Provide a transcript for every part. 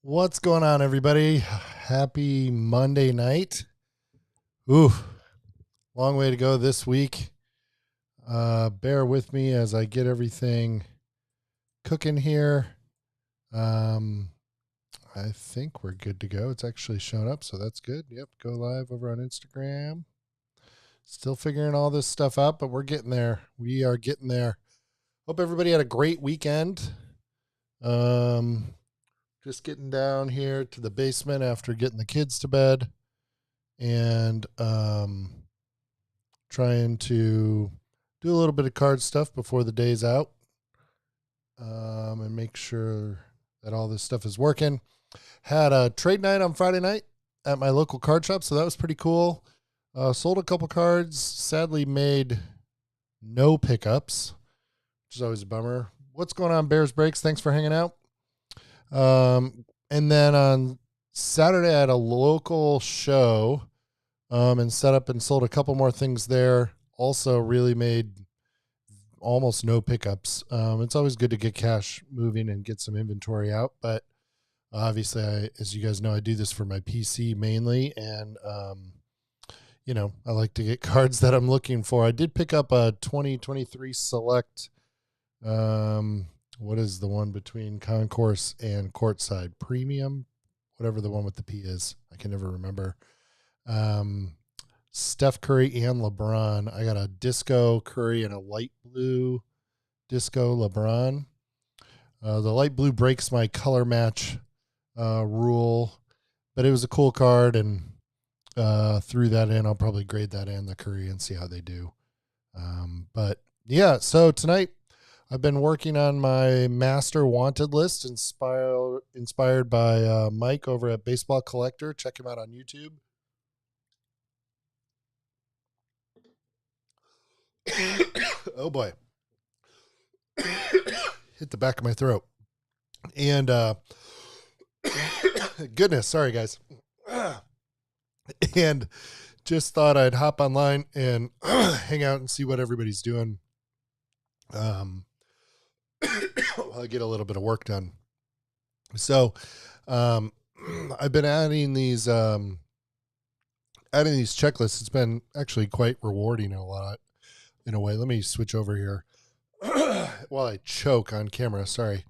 What's going on, everybody? Happy Monday night. Ooh, long way to go this week. Bear with me as I get everything cooking here. I think we're good to go. It's actually shown up, so that's good. Yep, go live over on Instagram. Still figuring all this stuff out, but we're getting there. We are getting there. Hope everybody had a great weekend. Just getting down here to the basement after getting the kids to bed and trying to do a little bit of card stuff before the day's out and make sure that all this stuff is working. Had a trade night on Friday night at my local card shop, so that was pretty cool. Sold a couple cards, sadly made no pickups, which is always a bummer. What's going on, Bears Breaks? Thanks for hanging out. And then on Saturday, I had a local show and set up and sold a couple more things there. Also, really made almost no pickups. It's always good to get cash moving and get some inventory out. But obviously, as you guys know, I do this for my PC mainly. And, I like to get cards that I'm looking for. I did pick up a 2023 Select. What is the one between Concourse and Courtside? Premium, whatever the one with the P is. I can never remember. Steph Curry and LeBron. I got a disco Curry and a light blue disco LeBron. The light blue breaks my color match rule, but it was a cool card, and threw that in. I'll probably grade that in, the Curry, and see how they do. But yeah, so tonight I've been working on my master wanted list, inspired by Mike over at Baseball Collector. Check him out on YouTube. Oh boy. Hit the back of my throat. And goodness, sorry guys. And just thought I'd hop online and hang out and see what everybody's doing. While I get a little bit of work done. So I've been adding these checklists. It's been actually quite rewarding a lot in a way. Let me switch over here while I choke on camera. Sorry.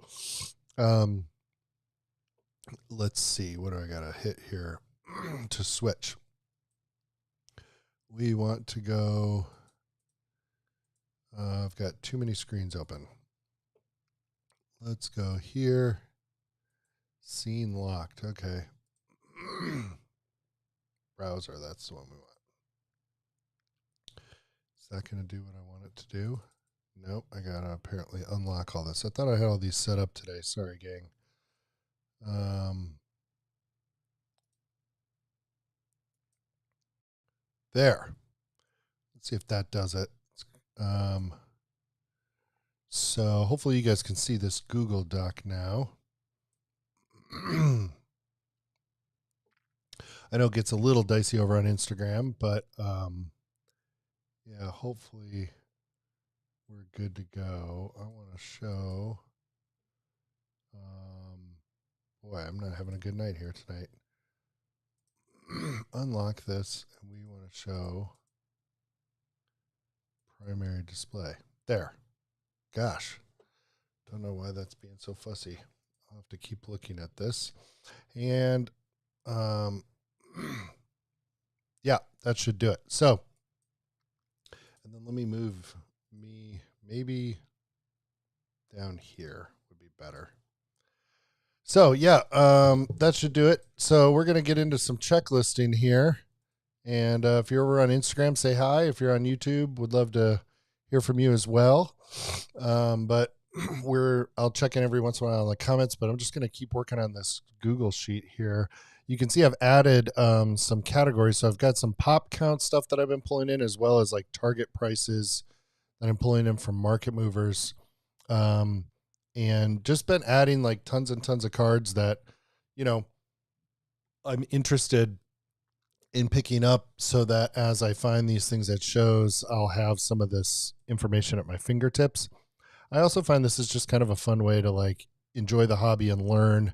Let's see. What do I got to hit here to switch? We want to go. I've got too many screens open. Let's go here. Scene locked. Okay. Browser. That's the one we want. Is that going to do what I want it to do? Nope. I got to apparently unlock all this. I thought I had all these set up today. Sorry, gang. There. Let's see if that does it. So hopefully you guys can see this Google Doc now. I know it gets a little dicey over on Instagram, but yeah, hopefully we're good to go. I want to show. Boy, I'm not having a good night here tonight. Unlock this, and we want to show primary display. There. Gosh, don't know why that's being so fussy. I'll have to keep looking at this. And yeah, that should do it. So, and then let me move me maybe down here would be better. So yeah, that should do it. So we're going to get into some checklisting here. And if you're over on Instagram, say hi. If you're on YouTube, would love to hear from you as well. But I'll check in every once in a while on the comments, but I'm just going to keep working on this Google sheet here. You can see I've added some categories. So I've got some pop count stuff that I've been pulling in, as well as like target prices that I'm pulling in from Market Movers. And just been adding like tons and tons of cards that, I'm interested in picking up, so that as I find these things at shows, I'll have some of this information at my fingertips. I also find this is just kind of a fun way to like enjoy the hobby and learn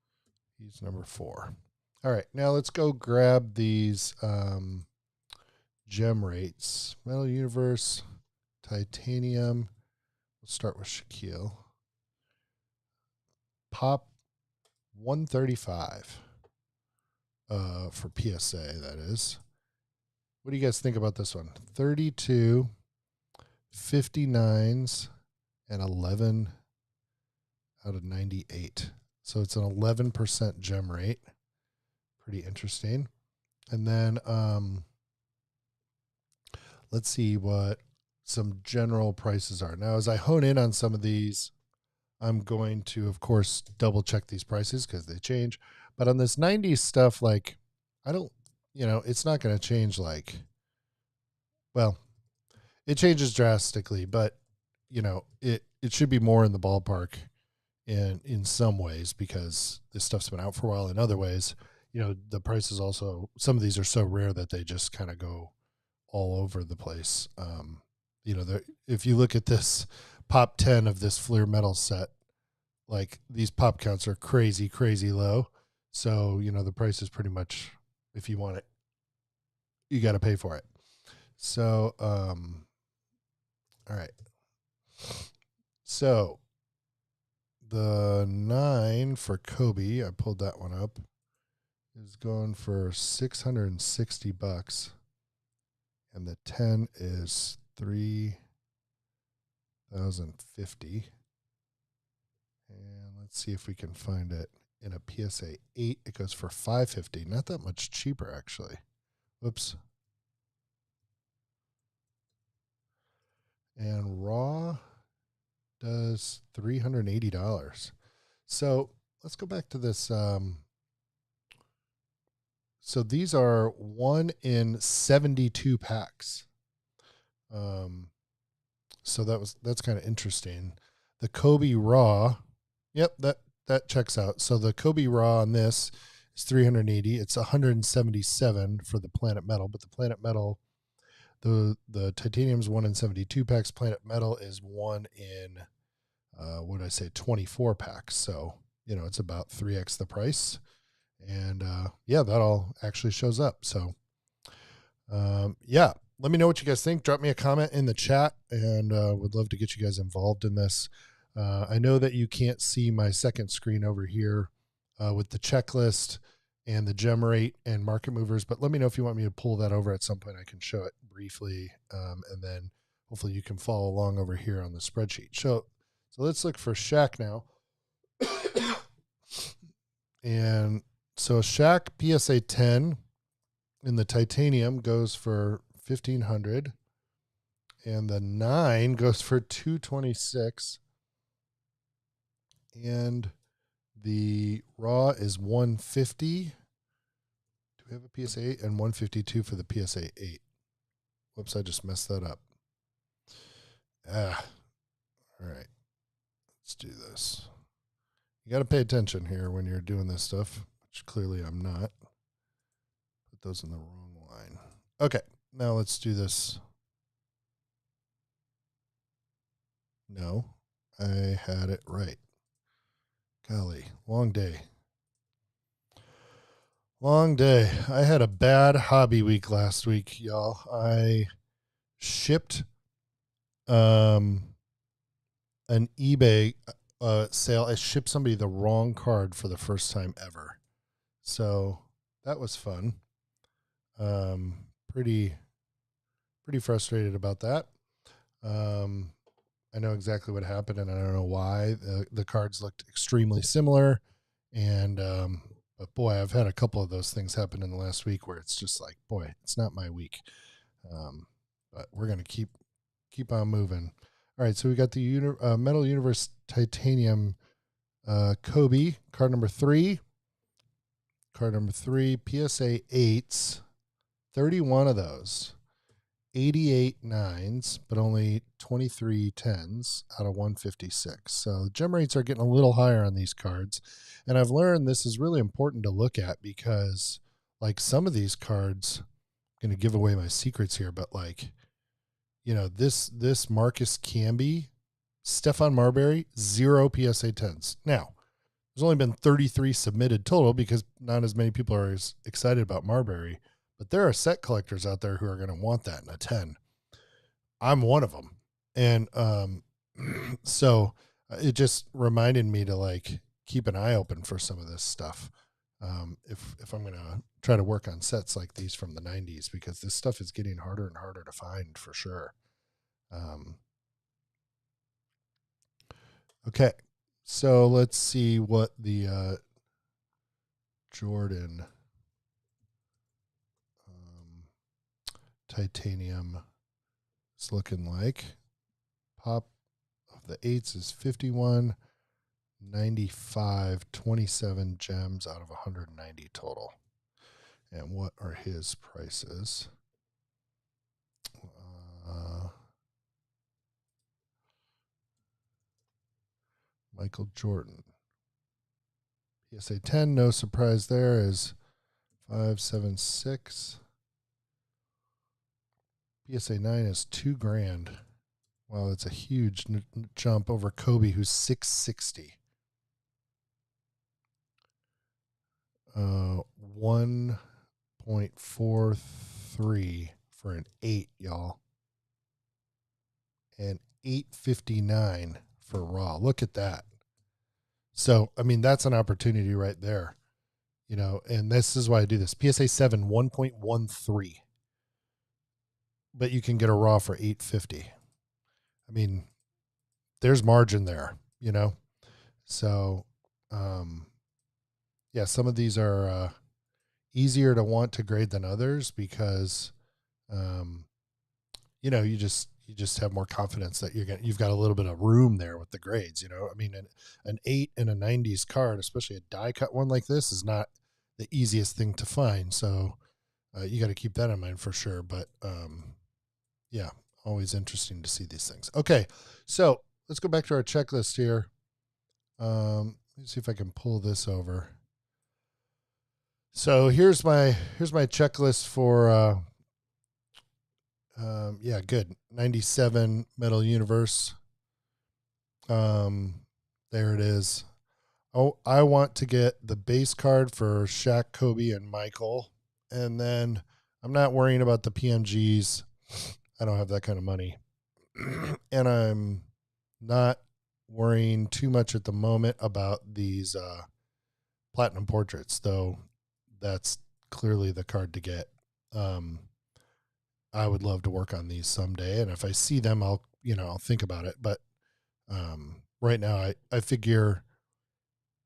He's number 4. All right, now let's go grab these gem rates. Metal Universe, Titanium. Let's start with Shaquille. Pop 135 for PSA, that is. What do you guys think about this one? 32, 59s, and 11 out of 98. So it's an 11% gem rate. Pretty interesting. And then let's see what some general prices are. Now, as I hone in on some of these, I'm going to, of course, double check these prices because they change. But on this 90s stuff, like, I don't, it's not going to change it changes drastically, but, it should be more in the ballpark in some ways because this stuff's been out for a while. In other ways, the prices also, some of these are so rare that they just kind of go all over the place. If you look at this pop 10 of this Fleer metal set, like these pop counts are crazy, crazy low. So, the price is pretty much, if you want it, you got to pay for it. So, all right. So the 9 for Kobe, I pulled that one up, is going for $660. And the 10 is $3,050. And let's see if we can find it in a PSA 8. It goes for $550. Not that much cheaper, actually. Whoops. And raw does $380. So let's go back to this. So these are 1 in 72 packs. So that's kind of interesting. The Kobe raw, yep, that checks out. So the Kobe raw on this is $380. It's $177 for the Planet Metal, but the Planet Metal, the Titanium's 1 in 72 packs. Planet Metal is 1 in 24 packs. So, it's about 3x the price. And that all actually shows up. So, let me know what you guys think. Drop me a comment in the chat, and would love to get you guys involved in this. I know that you can't see my second screen over here with the checklist and the gem rate and market movers, but let me know if you want me to pull that over at some point. I can show it briefly, and then hopefully you can follow along over here on the spreadsheet. So let's look for Shaq now. And so Shaq PSA 10 in the Titanium goes for $1,500, and the 9 goes for $226, and the raw is $150. Do we have a PSA 8? And $152 for the PSA 8. Whoops, I just messed that up. All right, let's do this. You got to pay attention here when you're doing this stuff, which clearly I'm not. Put those in the wrong line. Okay, now let's do this. No, I had it right. Golly, long day. Long day. I had a bad hobby week last week, y'all. I shipped an eBay sale. I shipped somebody the wrong card for the first time ever. So that was fun. Pretty frustrated about that. I know exactly what happened, and I don't know why. The cards looked extremely similar, and but boy, I've had a couple of those things happen in the last week where it's just like, boy, it's not my week. But we're gonna keep on moving. All right, so we got the Metal Universe Titanium Kobe card number 3. Card number 3, PSA 8s, 31 of those. 88 9s, but only 23 10s out of 156. So the gem rates are getting a little higher on these cards. And I've learned this is really important to look at because, like, some of these cards, I'm going to give away my secrets here, but like, this Marcus Camby, Stephon Marbury, 0 PSA 10s. Now, There's only been 33 submitted total because not as many people are as excited about Marbury. But there are set collectors out there who are going to want that in a 10. I'm one of them. And so it just reminded me to like keep an eye open for some of this stuff. If I'm going to try to work on sets like these from the 90s, because this stuff is getting harder and harder to find for sure. Okay. So let's see what the Jordan titanium is looking like. Pop of the 8s is 51, 95, 27 gems out of 190 total. And what are his prices? Michael Jordan. PSA 10, no surprise there, is 576. PSA 9 is $2,000. Wow, that's a huge jump over Kobe, who's 660. 1.43 for an 8, y'all. And 859 for raw. Look at that. So, I mean, that's an opportunity right there. You know, and this is why I do this. PSA 7, 1.13. But you can get a raw for 850. I mean, there's margin there, you know? So, yeah, some of these are easier to want to grade than others because, you know, you just have more confidence that you've got a little bit of room there with the grades, you know? I mean, an 8 in a 90s card, especially a die cut one like this, is not the easiest thing to find. So you got to keep that in mind for sure. But yeah, always interesting to see these things. Okay, so let's go back to our checklist here. Let's see if I can pull this over. So here's my checklist for yeah, good. 97 Metal Universe. There it is. Oh, I want to get the base card for Shaq, Kobe, and Michael. And then I'm not worrying about the PMGs. I don't have that kind of money. And I'm not worrying too much at the moment about these platinum portraits, though that's clearly the card to get. I would love to work on these someday, and if I see them, I'll think about it. But right now, I figure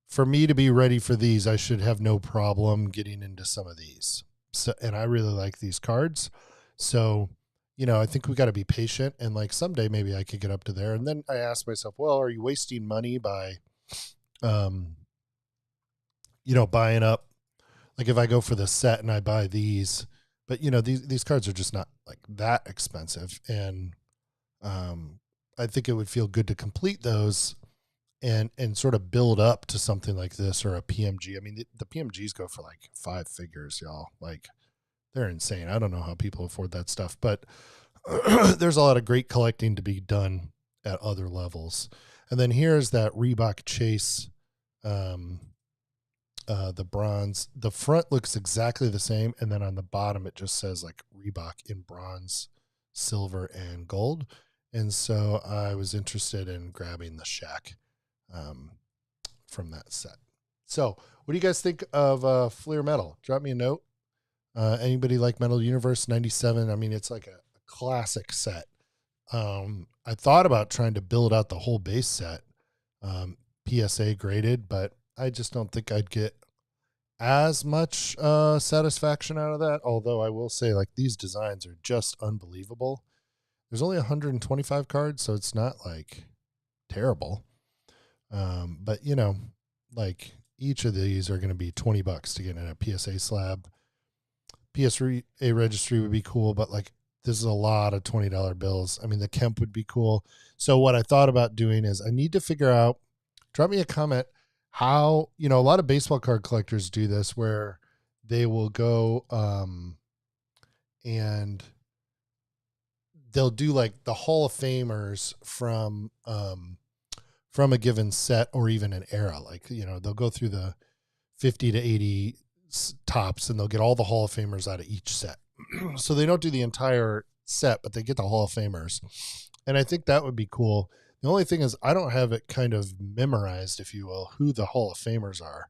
for me to be ready for these, I should have no problem getting into some of these. So, and I really like these cards. So, you know, I think we got to be patient, and like someday maybe I could get up to there. And then I ask myself, well, are you wasting money by, buying up? Like if I go for the set and I buy these, but you know, these cards are just not like that expensive. And I think it would feel good to complete those and sort of build up to something like this or a PMG. I mean, the PMGs go for like 5 figures, y'all. Like they're insane. I don't know how people afford that stuff, but there's a lot of great collecting to be done at other levels. And then here's that Reebok Chase, the bronze. The front looks exactly the same, and then on the bottom it just says like Reebok in bronze, silver, and gold. And so I was interested in grabbing the Shaq from that set. So what do you guys think of Fleer Metal? Drop me a note. Anybody like Metal Universe 97? I mean, it's like a classic set. I thought about trying to build out the whole base set, PSA graded, but I just don't think I'd get as much satisfaction out of that. Although I will say, like, these designs are just unbelievable. There's only 125 cards, so it's not like terrible. But you know, like each of these are going to be $20 to get in a PSA slab. PSA registry would be cool, but like this is a lot of $20 bills. I mean, the Kemp would be cool. So what I thought about doing is I need to figure out, drop me a comment, how, you know, a lot of baseball card collectors do this where they will go and they'll do like the Hall of Famers from from a given set or even an era. Like, they'll go through the 50 to 80 tops and they'll get all the Hall of Famers out of each set. So they don't do the entire set, but they get the Hall of Famers. And I think that would be cool. The only thing is I don't have it kind of memorized, if you will, who the Hall of Famers are.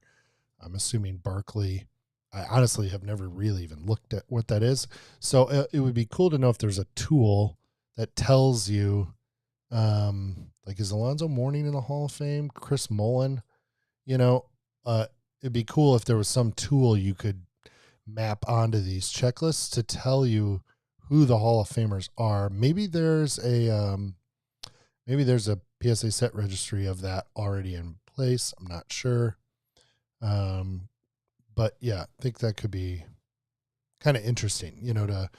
I'm assuming Barkley. I honestly have never really even looked at what that is. So it would be cool to know if there's a tool that tells you, like, is Alonzo Mourning in the Hall of Fame? Chris Mullin? It'd be cool if there was some tool you could map onto these checklists to tell you who the Hall of Famers are. Maybe there's a PSA set registry of that already in place. I'm not sure. But yeah, I think that could be kind of interesting, to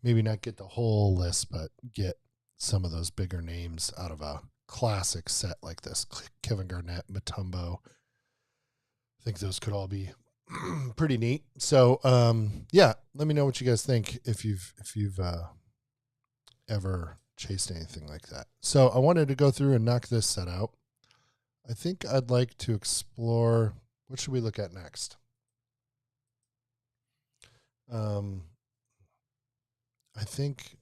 maybe not get the whole list, but get some of those bigger names out of a classic set like this. Kevin Garnett, Mutombo. I think those could all be pretty neat. So, yeah, let me know what you guys think if you've ever chased anything like that. So I wanted to go through and knock this set out. I think I'd like to explore, what should we look at next? I think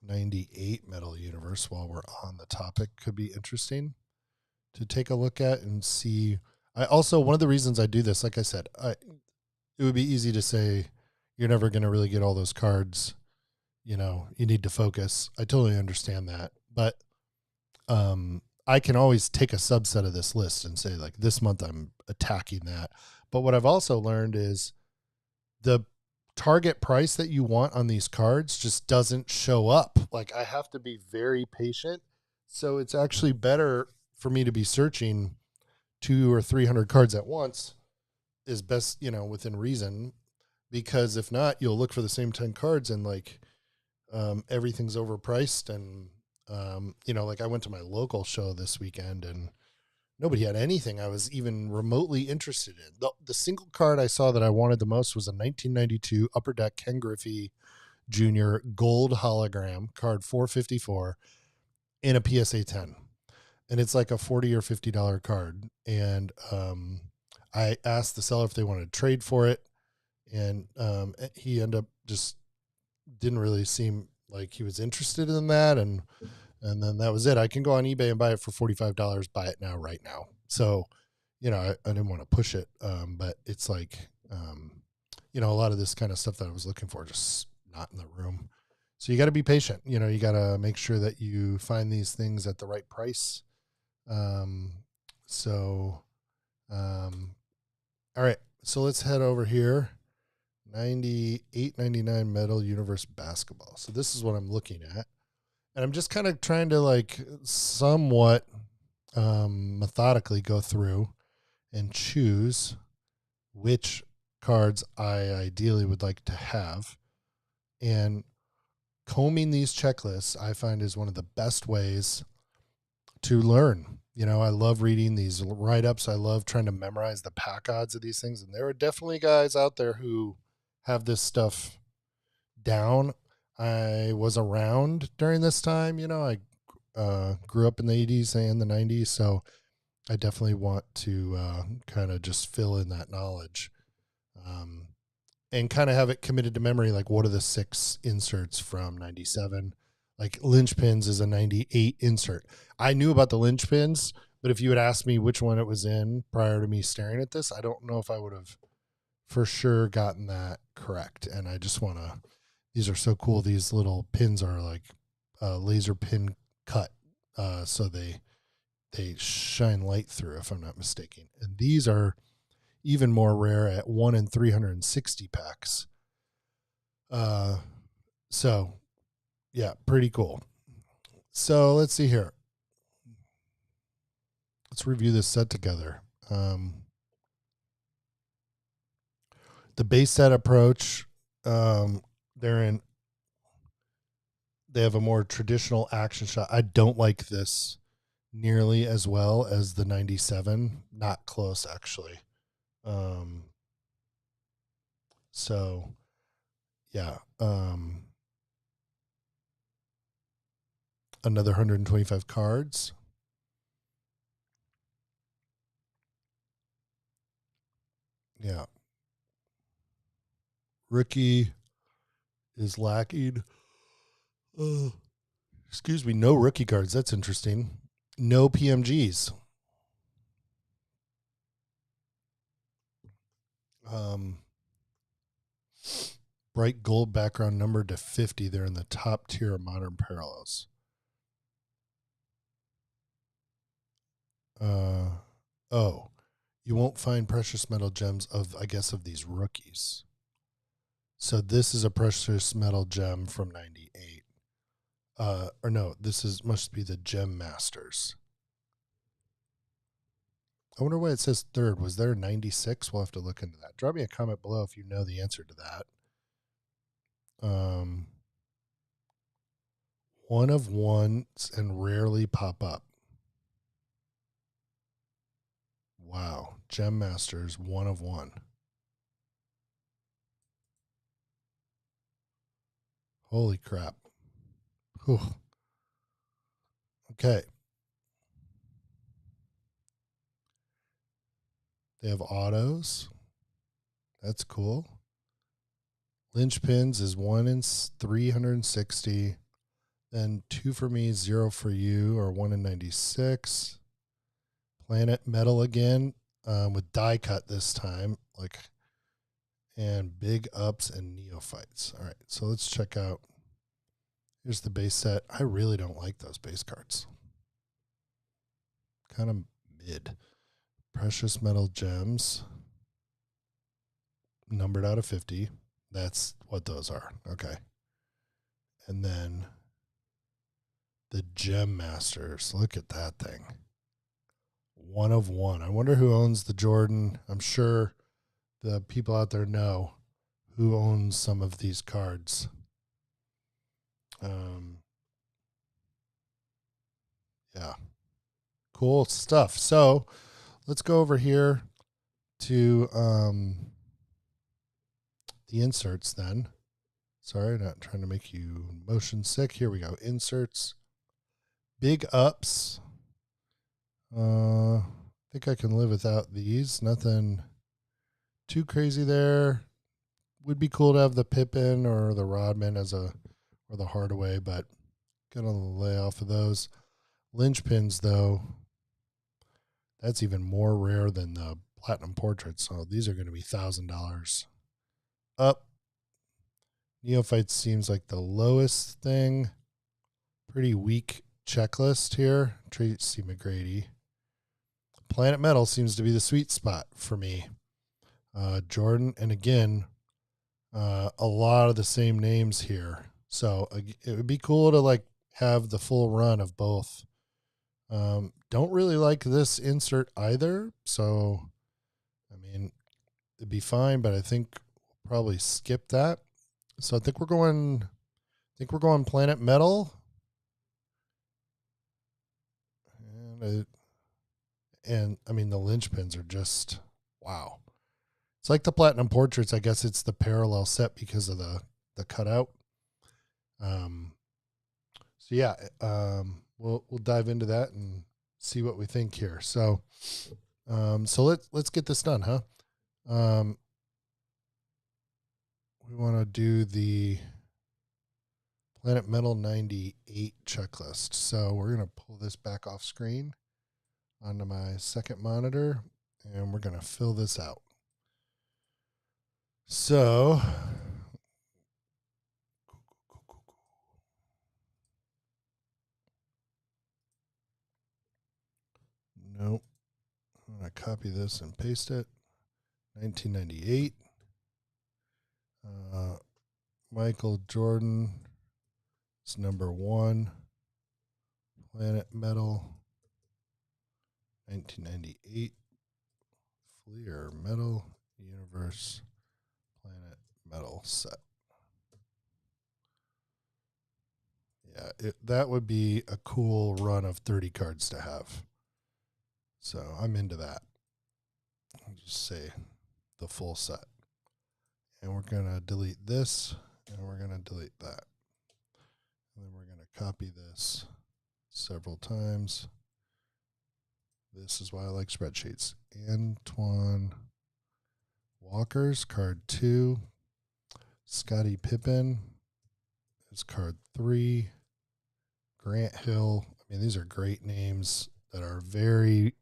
98 Metal Universe, while we're on the topic, could be interesting to take a look at and see. I also, one of the reasons I do this, like I said, it would be easy to say you're never going to really get all those cards. You need to focus. I totally understand that. But I can always take a subset of this list and say, like, this month I'm attacking that. But what I've also learned is the target price that you want on these cards just doesn't show up. Like, I have to be very patient. So it's actually better for me to be searching 200 or 300 cards at once is best, within reason, because if not, you'll look for the same 10 cards and like, everything's overpriced. And, like I went to my local show this weekend and nobody had anything I was even remotely interested in. The single card I saw that I wanted the most was a 1992 Upper Deck Ken Griffey Jr. gold hologram card, 454 in a PSA 10. And it's like a $40 or $50 card. And I asked the seller if they wanted to trade for it. And he ended up just didn't really seem like he was interested in that. And then that was it. I can go on eBay and buy it for $45, buy it now, right now. So, I didn't want to push it. But it's like, a lot of this kind of stuff that I was looking for, just not in the room. So you got to be patient. You got to make sure that you find these things at the right price. All right, so let's head over here. 98, 99 Metal Universe Basketball. So this is what I'm looking at. And I'm just kind of trying to like somewhat methodically go through and choose which cards I ideally would like to have. And combing these checklists, I find, is one of the best ways to learn. I love reading these write-ups. I love trying to memorize the pack odds of these things. And there are definitely guys out there who have this stuff down. I was around during this time. I grew up in the 80s and the 90s. So I definitely want to kind of just fill in that knowledge and kind of have it committed to memory. Like, what are the 6 inserts from 97? Like, Lynchpins is a 98 insert. I knew about the Lynchpins, but if you had asked me which one it was in prior to me staring at this, I don't know if I would have for sure gotten that correct. And I just want to, these are so cool. These little pins are like laser pin cut. So they shine light through, if I'm not mistaken. And these are even more rare at 1 in 360 packs. So yeah, pretty cool. So let's see here. Let's review this set together. The base set approach, they have a more traditional action shot. I don't like this nearly as well as the 97. Not close, actually. So yeah. Another 125 cards. Yeah. Rookie is lacking. Excuse me, no rookie cards. That's interesting. No PMGs. Bright gold background numbered to 50. They're in the top tier of modern parallels. You won't find precious metal gems of these rookies. So this is a precious metal gem from 98. Or no, must be the Gem Masters. I wonder why it says third. Was there 96? We'll have to look into that. Drop me a comment below if you know the answer to that. One of ones and rarely pop up. Wow. Gem Masters, 1 of 1. Holy crap. Whew. Okay. They have autos. That's cool. Linchpins is 1 in 360. Then 2 for me, 0 for you, or 1 in 96. Planet Metal again, with die cut this time. And big ups and neophytes. All right, so let's check out. Here's the base set. I really don't like those base cards. Kind of mid. Precious metal gems. Numbered out of 50. That's what those are. Okay. And then the Gem Masters. Look at that thing. 1 of 1. I wonder who owns the Jordan. I'm sure the people out there know who owns some of these cards. Yeah. Cool stuff. So let's go over here to the inserts then. Sorry, not trying to make you motion sick. Here we go. Inserts. Big ups. I think I can live without these. Nothing too crazy there. Would be cool to have the Pippin or the Rodman or the Hardaway, but gonna lay off of those. Linchpins though, that's even more rare than the Platinum Portraits. So these are going to be $1,000 up. Neophytes seems like the lowest thing. Pretty weak checklist here. Tracy McGrady. Planet Metal seems to be the sweet spot for me. Jordan, and again, a lot of the same names here. So it would be cool to have the full run of both. Don't really like this insert either. So, I mean, it'd be fine, but I think we'll probably skip that. So I think we're going Planet Metal. And I mean, the linchpins are just, wow. It's like the Platinum Portraits. I guess it's the parallel set because of the cutout. So yeah, we'll dive into that and see what we think here. So, let's get this done, huh? We want to do the Planet Metal 98 checklist. So we're going to pull this back off screen onto my second monitor, and we're going to fill this out. So nope. I'm going to copy this and paste it. 1998. Michael Jordan is number 1. Planet Metal 1998. Fleer Metal Universe Planet Metal set. Yeah, that would be a cool run of 30 cards to have. So I'm into that. I'll just say the full set. And we're going to delete this, and we're going to delete that. And then we're going to copy this several times. This is why I like spreadsheets. Antoine Walker's card 2. Scottie Pippen is card 3. Grant Hill. I mean, these are great names that are very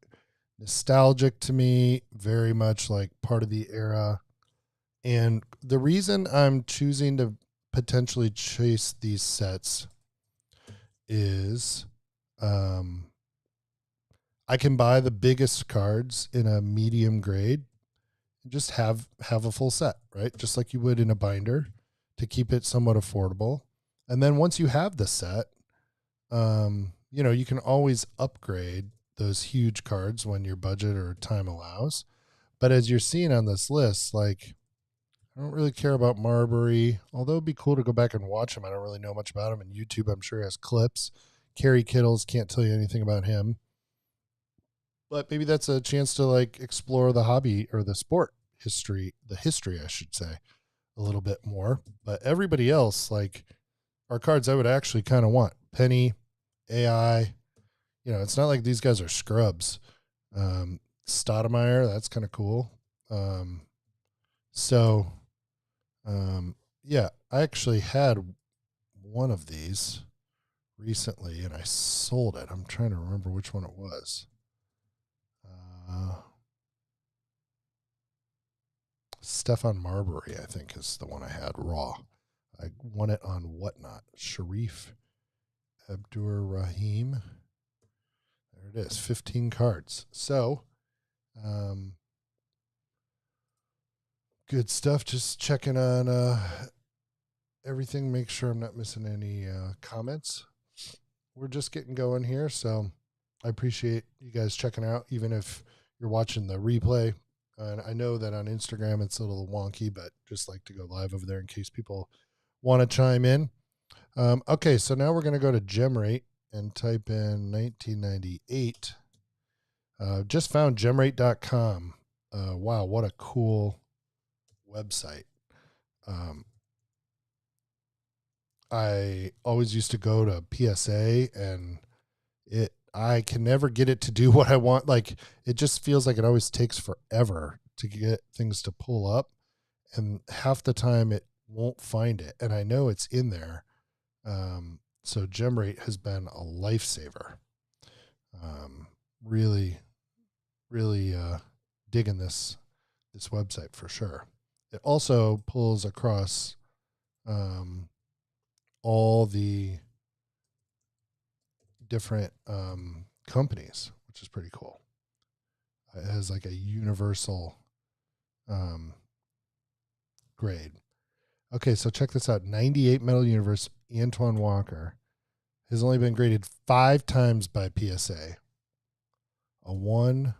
nostalgic to me, very much like part of the era. And the reason I'm choosing to potentially chase these sets is I can buy the biggest cards in a medium grade and just have a full set, right? Just like you would in a binder to keep it somewhat affordable. And then once you have the set, you can always upgrade those huge cards when your budget or time allows. But as you're seeing on this list, like, I don't really care about Marbury, although it'd be cool to go back and watch him. I don't really know much about him. And YouTube, I'm sure, has clips. Kerry Kittles, can't tell you anything about him. But maybe that's a chance to like explore the hobby or the sport history, I should say, a little bit more. But everybody else, like, are cards I would actually kind of want. Penny, AI, it's not like these guys are scrubs. Stoudemire, that's kind of cool. Yeah, I actually had one of these recently and I sold it. I'm trying to remember which one it was. Stephon Marbury, I think, is the one I had raw. I won it on Whatnot. Sharif Abdur-Rahim. There it is, 15 cards. So, good stuff. Just checking on everything. Make sure I'm not missing any comments. We're just getting going here, so I appreciate you guys checking out, even if you're watching the replay. And I know that on Instagram it's a little wonky, but just like to go live over there in case people want to chime in. Okay, so now we're going to go to GemRate and type in 1998. Just found gemrate.com. Wow, what a cool website. I always used to go to PSA and I can never get it to do what I want. Like, it just feels like it always takes forever to get things to pull up. And half the time it won't find it. And I know it's in there. So GemRate has been a lifesaver. Really, really digging this website for sure. It also pulls across all the different companies, which is pretty cool. It has like a universal grade. Okay, so check this out. 98 Metal Universe, Antoine Walker has only been graded 5 times by PSA. A 1,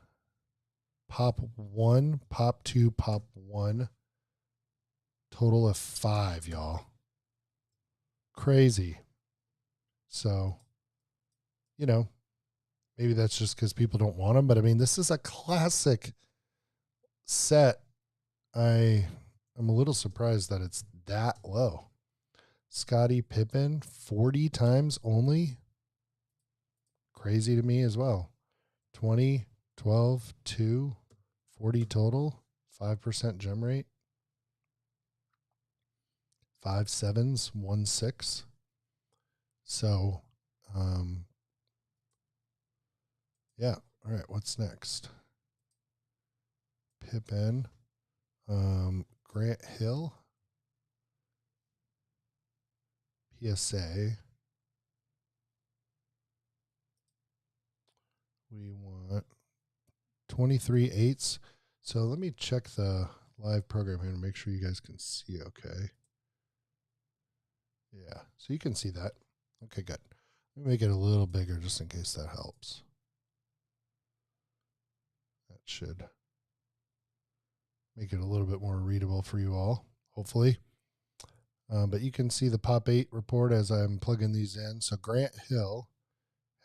pop 1, pop 2, pop 1. Total of 5, y'all. Crazy. So, maybe that's just because people don't want them. But I mean, this is a classic set. I'm a little surprised that it's that low. Scottie Pippen, 40 times only. Crazy to me as well. 20, 12, 2, 40 total, 5% gem rate. 5 sevens, 1 6. So, yeah. All right. What's next? Pippen, Grant Hill, PSA. We want 23 eighths. So let me check the live program here to make sure you guys can see okay. Yeah, so you can see that. Okay, good. Let me make it a little bigger just in case that helps. That should make it a little bit more readable for you all, hopefully. But you can see the Pop 8 report as I'm plugging these in. So Grant Hill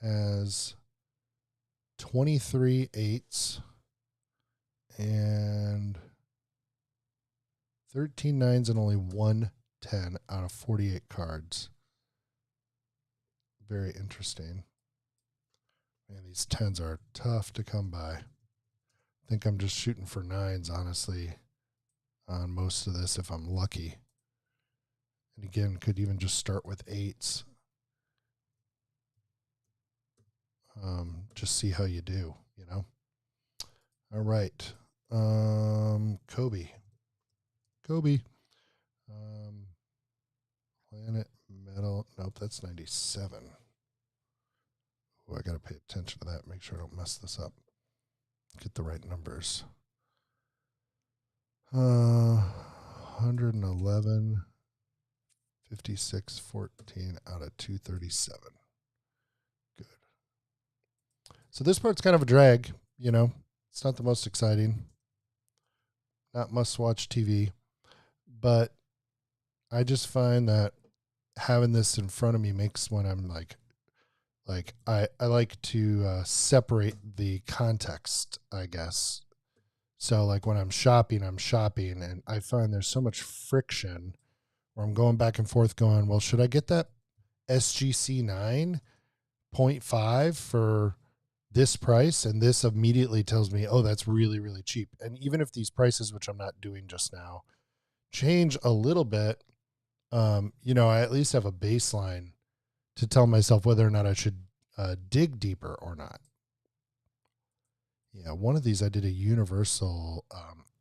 has 23 eighths and 13 nines and only 1 10 out of 48 cards. Very interesting. Man, these 10s are tough to come by. I think I'm just shooting for 9s, honestly. on most of this if I'm lucky. And again, could even just start with 8s. Just see how you do, you know? All right. Kobe. Planet Metal. Nope, that's 97. Oh, I got to pay attention to that. Make sure I don't mess this up. Get the right numbers. 111, 56, 14 out of 237. Good. So this part's kind of a drag, you know. It's not the most exciting. Not must-watch TV. But I just find that having this in front of me makes when I'm like I like to separate the context, I guess. So like when I'm shopping, and I find there's so much friction where I'm going back and forth going, well, should I get that SGC 9.5 for this price? And this immediately tells me, oh, that's really, really cheap. And even if these prices, which I'm not doing just now, change a little bit, you know, I at least have a baseline to tell myself whether or not I should dig deeper or not. Yeah, one of these I did a universal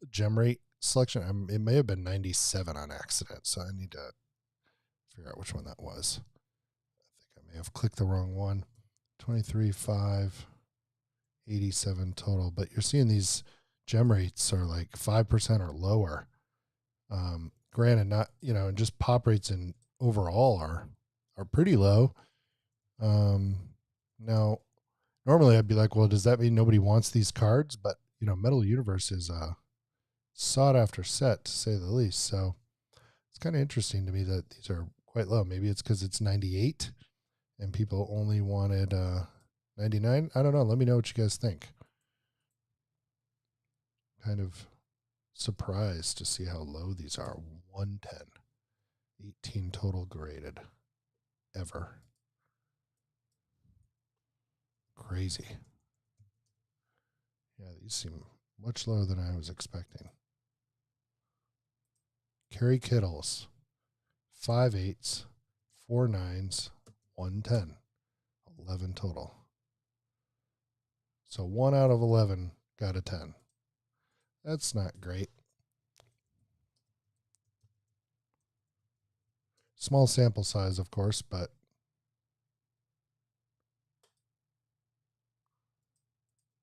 gem rate selection. It may have been 97 on accident, so I need to figure out which one that was. I think I may have clicked the wrong one. 23, 5, 87 total. But you're seeing these gem rates are like 5% or lower. Granted, not, you know, and just pop rates in overall are pretty low. Now, normally I'd be like, well, does that mean nobody wants these cards? But, you know, Metal Universe is a sought after set, to say the least. So it's kind of interesting to me that these are quite low. Maybe it's because it's 98 and people only wanted 99. I don't know. Let me know what you guys think. Kind of surprised to see how low these are. 110. 18 total graded ever. Crazy. Yeah, these seem much lower than I was expecting. Kerry Kittles, 5 8s, 4 9s, 110. 11 total. So 1 out of 11 got a 10. That's not great. Small sample size, of course, but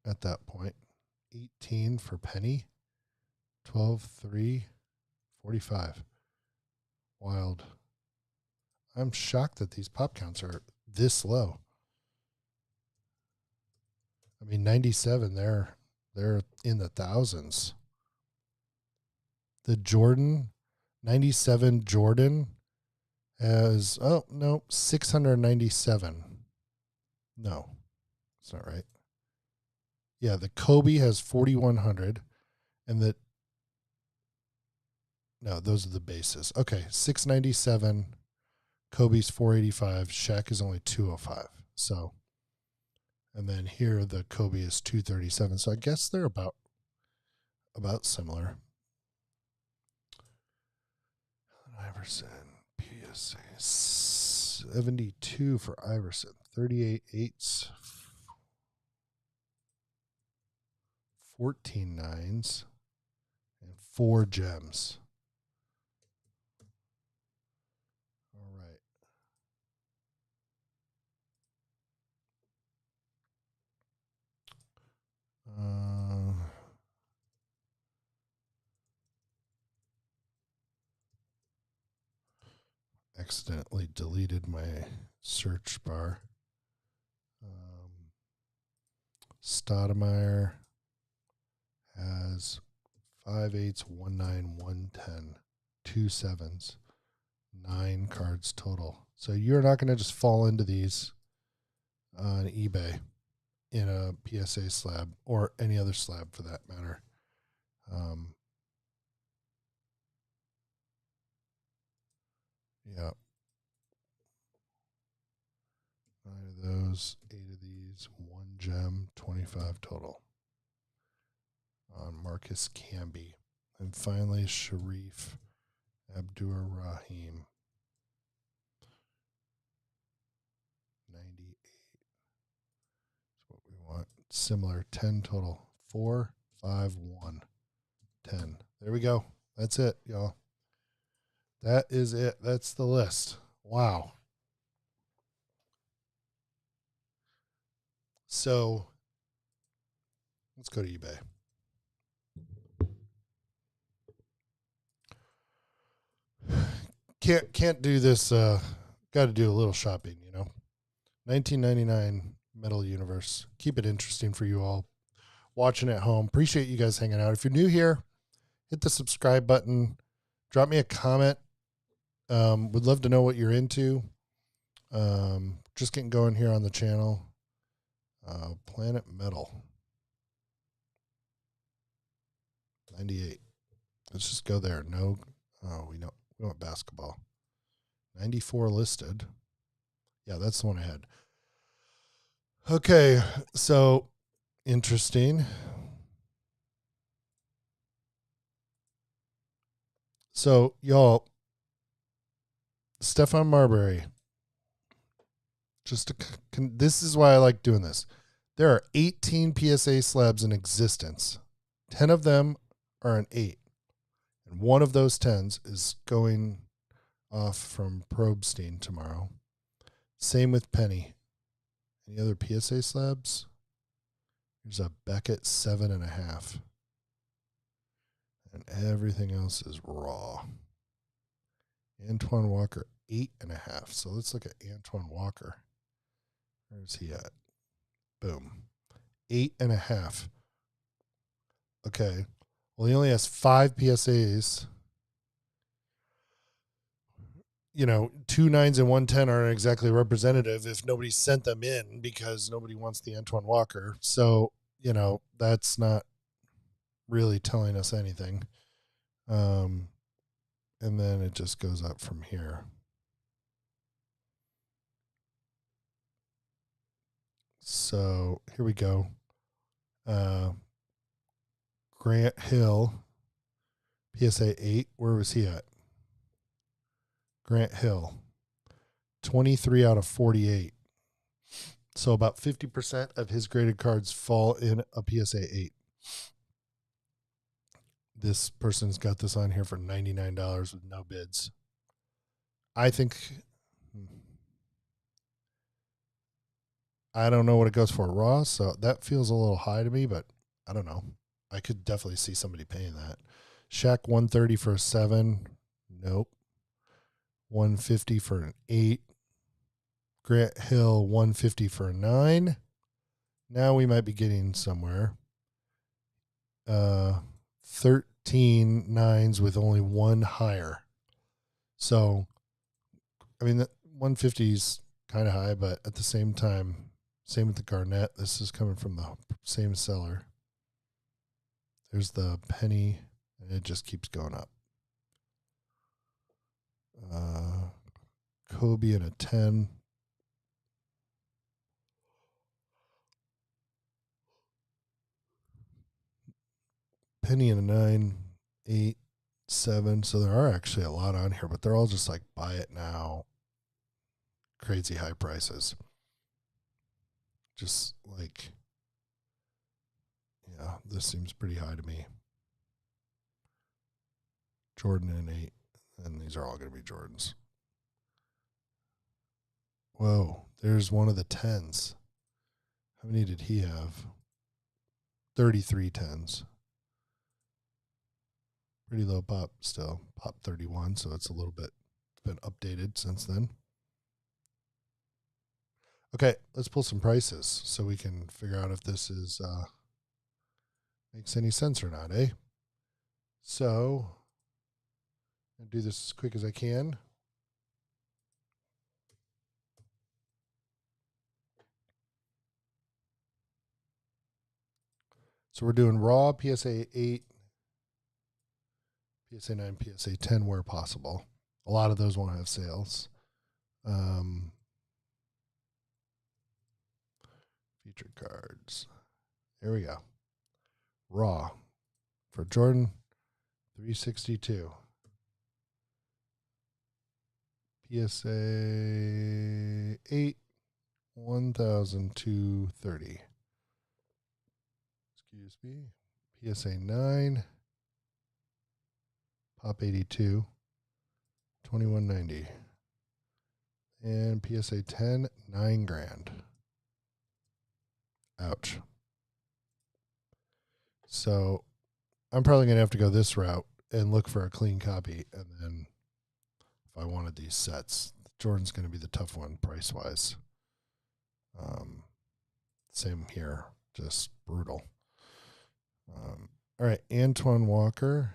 at that point, 18 for Penny, 12, 3, 45. Wild. I'm shocked that these pop counts are this low. I mean, 97, they're in the thousands. The Jordan, 97 Jordan has, 697. No, it's not right. Yeah, the Kobe has 4,100, and those are the bases. Okay, 697. Kobe's 485. Shaq is only 205. So, and then here the Kobe is 237. So I guess they're about similar. Iverson, PSA 72 for Iverson. 38 8s. 14 9s. And 4 gems. All right. Accidentally deleted my search bar. Stoudemire has 5 8s, 1 9, 110, 2 7s, 9 cards total. So you're not going to just fall into these on eBay in a PSA slab or any other slab for that matter. Yeah. 9 of those, 8 of these, 1 gem, 25 total. On Marcus Camby. And finally, Sharif Abdur-Rahim. 98 is what we want. Similar, 10 total. 4, 5, 1, 10. There we go. That's it, y'all. That is it. That's the list. Wow. So let's go to eBay. Can't do this. Got to do a little shopping, you know. 1999 Metal Universe. Keep it interesting for you all watching at home. Appreciate you guys hanging out. If you're new here, hit the subscribe button. Drop me a comment. Would love to know what you're into. Just getting going here on the channel. Planet Metal. 98. Let's just go there. No. Oh, we want basketball. 94 listed. Yeah, that's the one I had. Okay, so interesting. So, y'all, Stephon Marbury. This is why I like doing this. There are 18 PSA slabs in existence. 10 of them are an 8. And one of those 10s is going off from Probstein tomorrow. Same with Penny. Any other PSA slabs? There's a Beckett 7.5. And everything else is raw. Antoine Walker 8.5. So let's look at Antoine Walker. Where's he at? Boom. 8.5. Okay. Well, he only has 5 PSAs. You know, 2 9s and 1 10 aren't exactly representative if nobody sent them in because nobody wants the Antoine Walker. So, you know, that's not really telling us anything. And then it just goes up from here. So here we go. Grant Hill, PSA 8. Where was he at? Grant Hill, 23 out of 48. So about 50% of his graded cards fall in a PSA 8. This person's got this on here for $99 with no bids. I think, I don't know what it goes for raw, so that feels a little high to me, but I don't know. I could definitely see somebody paying that. Shaq 130 for a 7. Nope. 150 for an 8. Grant Hill 150 for a 9. Now we might be getting somewhere. 13 9s with only one higher. So, I mean, the 150 is kind of high, but at the same time, same with the Garnett. This is coming from the same seller. There's the Penny, and it just keeps going up. Kobe and a 10. Penny and a 9, 8, 7. So there are actually a lot on here, but they're all just like buy it now. Crazy high prices. Just like, yeah, this seems pretty high to me. Jordan and 8. And these are all going to be Jordans. Whoa, there's one of the 10s. How many did he have? 33 10s. Pretty low pop still. Pop 31, so it's a little bit been updated since then. Okay, let's pull some prices so we can figure out if this is makes any sense or not, eh? So I'll do this as quick as I can. So we're doing raw PSA 8, PSA 9, PSA 10 where possible. A lot of those won't have sales. Featured cards. There we go. Raw for Jordan, $362. PSA 8, $1,230. Excuse me. PSA 9, Pop 82, $2,190. And PSA 10, $9,000. Ouch. So I'm probably going to have to go this route and look for a clean copy. And then if I wanted these sets, Jordan's going to be the tough one price-wise. Same here. Just brutal. All right, Antoine Walker.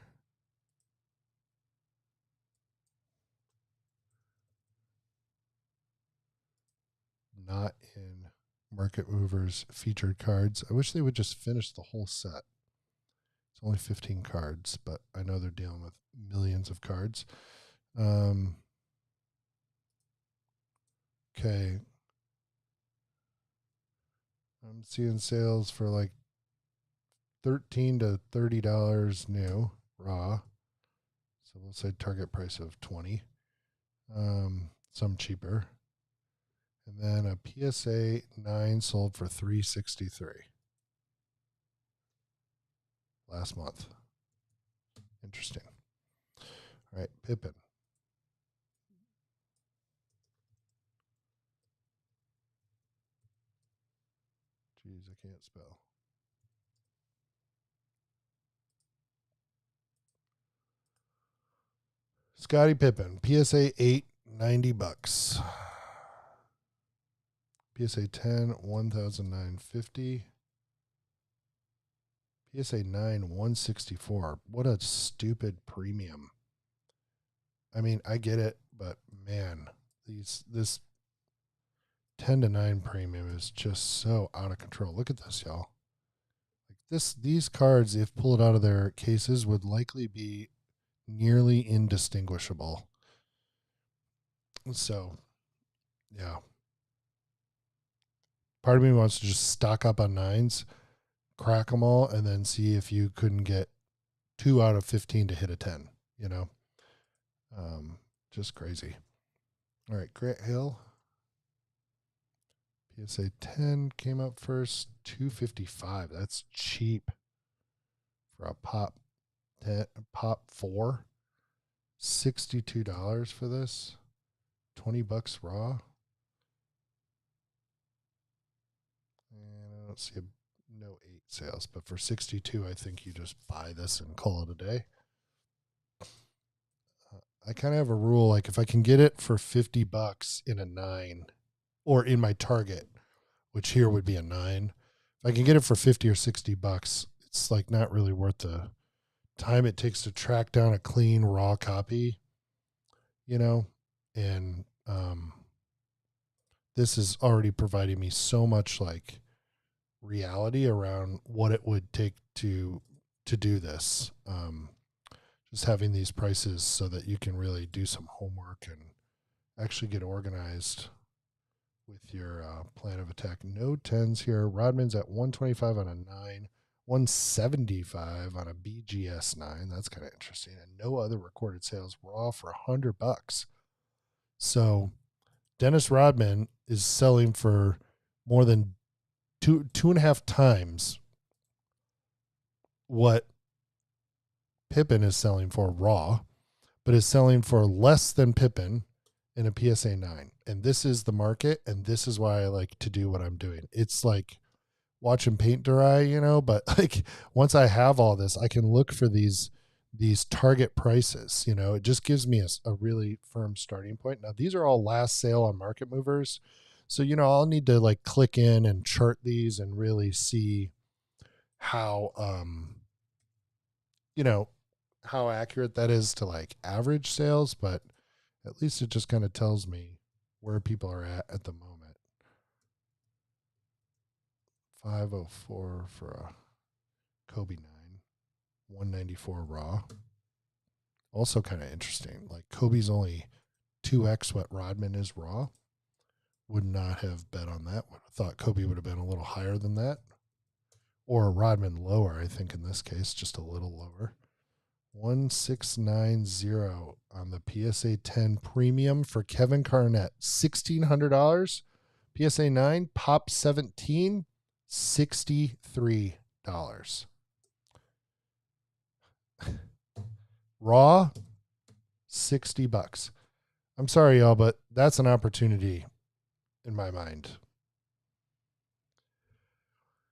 Not in Market Movers featured cards. I wish they would just finish the whole set. It's only 15 cards, but I know they're dealing with millions of cards. Okay. I'm seeing sales for like $13 to $30 new raw. So we'll say target price of 20. Some cheaper. And then a PSA 9 sold for $363 last month. Interesting. All right, Pippin. Jeez, I can't spell. Scottie Pippen, PSA 8, $90. PSA 10, $1,950. PSA 9, $164. What a stupid premium. I mean, I get it, but man, this 10 to 9 premium is just so out of control. Look at this, y'all. Like these cards, if pulled out of their cases, would likely be nearly indistinguishable. So, yeah. Part of me wants to just stock up on 9s, crack them all, and then see if you couldn't get 2 out of 15 to hit a 10, you know? Just crazy. All right, Grant Hill. PSA 10 came up first, $255. That's cheap for a pop 10, pop 4. $62 for this. $20 raw. And I don't see no 8 sales, but for 62, I think you just buy this and call it a day. I kind of have a rule, like if I can get it for $50 in a 9 or in my target, which here would be a 9, if I can get it for $50 or $60, it's like not really worth the time it takes to track down a clean raw copy, you know, and this is already providing me so much like reality around what it would take to do this. Just having these prices so that you can really do some homework and actually get organized with your plan of attack. No 10s here. Rodman's at 125 on a 9, 175 on a BGS 9. That's kind of interesting. And no other recorded sales. Raw for $100. So Dennis Rodman is selling for more than two and a half times what Pippen is selling for raw, but is selling for less than Pippen in a PSA 9. And this is the market, and this is why I like to do what I'm doing. It's like watching paint dry, you know, but like once I have all this, I can look for these target prices, you know. It just gives me a really firm starting point. Now, these are all last sale on Market Movers. So, you know, I'll need to like click in and chart these and really see how, you know, how accurate that is to like average sales, but at least it just kind of tells me where people are at the moment. 504 for a Kobe 9, 194 raw. Also kind of interesting. Like Kobe's only 2x what Rodman is raw. Would not have bet on that. Would have thought Kobe would have been a little higher than that. Or Rodman lower, I think in this case, just a little lower. 1690 on the PSA 10 premium for Kevin Garnett. $1,600. PSA 9, Pop 17, $63. Raw, $60. I'm sorry, y'all, but that's an opportunity in my mind.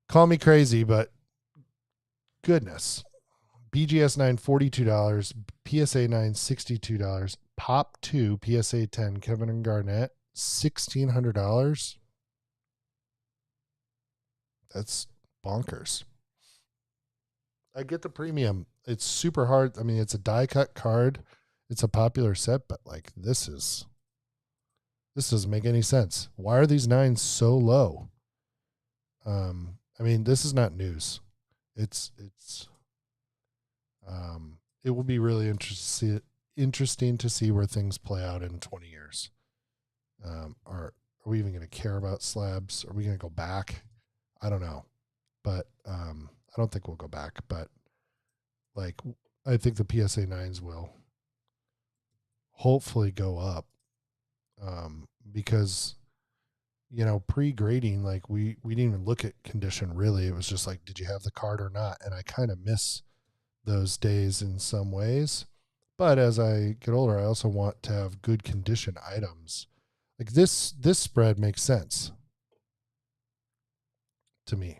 Call me crazy, but goodness. BGS 9, $42. PSA 9, $62. Pop 2, PSA 10, Kevin and Garnett, $1,600. That's bonkers. I get the premium. It's super hard. I mean, it's a die cut card. It's a popular set, but like this doesn't make any sense. Why are these 9s so low? I mean, this is not news. It will be really interesting to see where things play out in 20 years. Are we even going to care about slabs? Are we going to go back? I don't know, but I don't think we'll go back. But like, I think the PSA 9s will hopefully go up, because pre-grading, like we didn't even look at condition really. It was just like, did you have the card or not? And I kind of miss those days in some ways. But as I get older, I also want to have good condition items. Like this spread makes sense to me.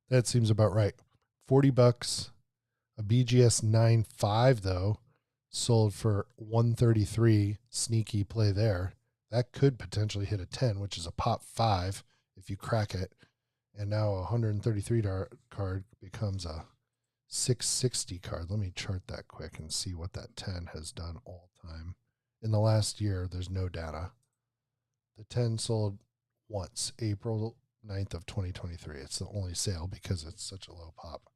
That seems about right. $40. A BGS 9.5 though sold for $133. Sneaky play there. That could potentially hit a 10, which is a pop 5 if you crack it. And now a $133 card becomes a $660 card. Let me chart that quick and see what that 10 has done all time. In the last year, there's no data. The 10 sold once, April 9th of 2023. It's the only sale because it's such a low pop.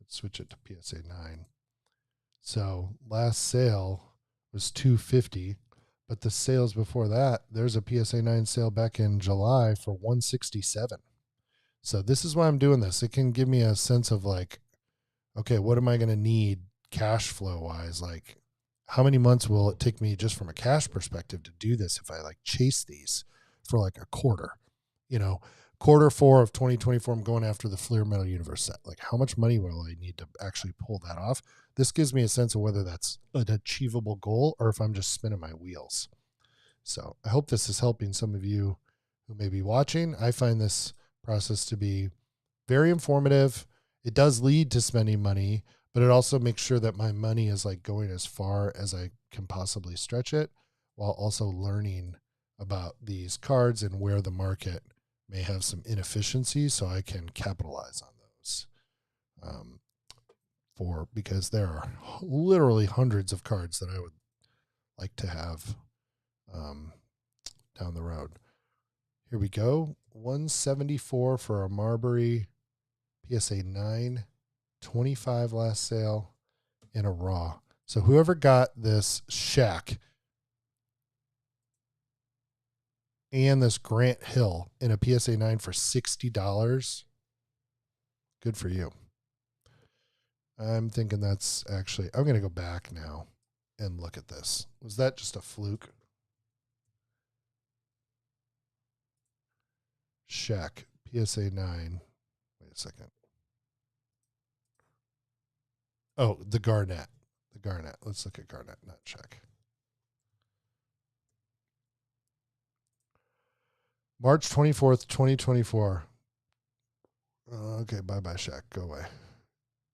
Let's switch it to PSA 9. So last sale was $250, but the sales before that, there's a PSA 9 sale back in July for $167. So this is why I'm doing this. It can give me a sense of like, okay, what am I going to need cash flow wise? Like, how many months will it take me just from a cash perspective to do this if I like chase these for like a quarter? Quarter 4 of 2024, I'm going after the Fleer Metal Universe set. Like, how much money will I need to actually pull that off? This gives me a sense of whether that's an achievable goal or if I'm just spinning my wheels. So I hope this is helping some of you who may be watching. I find this process to be very informative. It does lead to spending money, but it also makes sure that my money is like going as far as I can possibly stretch it, while also learning about these cards and where the market may have some inefficiencies so I can capitalize on those. Because there are literally hundreds of cards that I would like to have down the road. Here we go. $174 for a Marbury PSA 9, $25 last sale in a raw. So whoever got this Shaq and this Grant Hill in a PSA 9 for $60, good for you. I'm thinking that's actually, I'm going to go back now and look at this. Was that just a fluke? Shaq, PSA 9. Wait a second. Oh, the Garnett. The Garnett. Let's look at Garnett, not Shaq. March 24th, 2024. Okay, bye-bye, Shaq. Go away.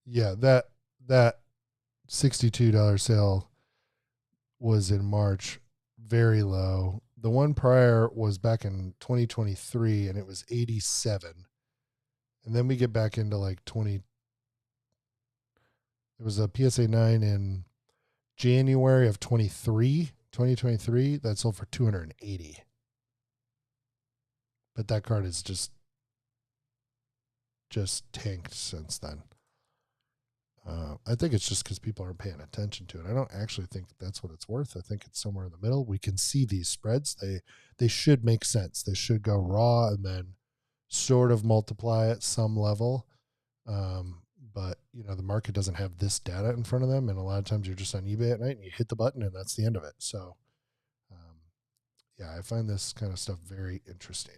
Yeah, that $62 sale was in March, very low. The one prior was back in 2023, and it was 87. And then we get back into like 20. There was a PSA 9 in January of 2023 that sold for 280. But that card is just tanked since then. I think it's just because people aren't paying attention to it. I don't actually think that's what it's worth. I think it's somewhere in the middle. We can see these spreads. They should make sense. They should go raw and then sort of multiply at some level. But the market doesn't have this data in front of them. And a lot of times you're just on eBay at night and you hit the button and that's the end of it. So, yeah, I find this kind of stuff very interesting.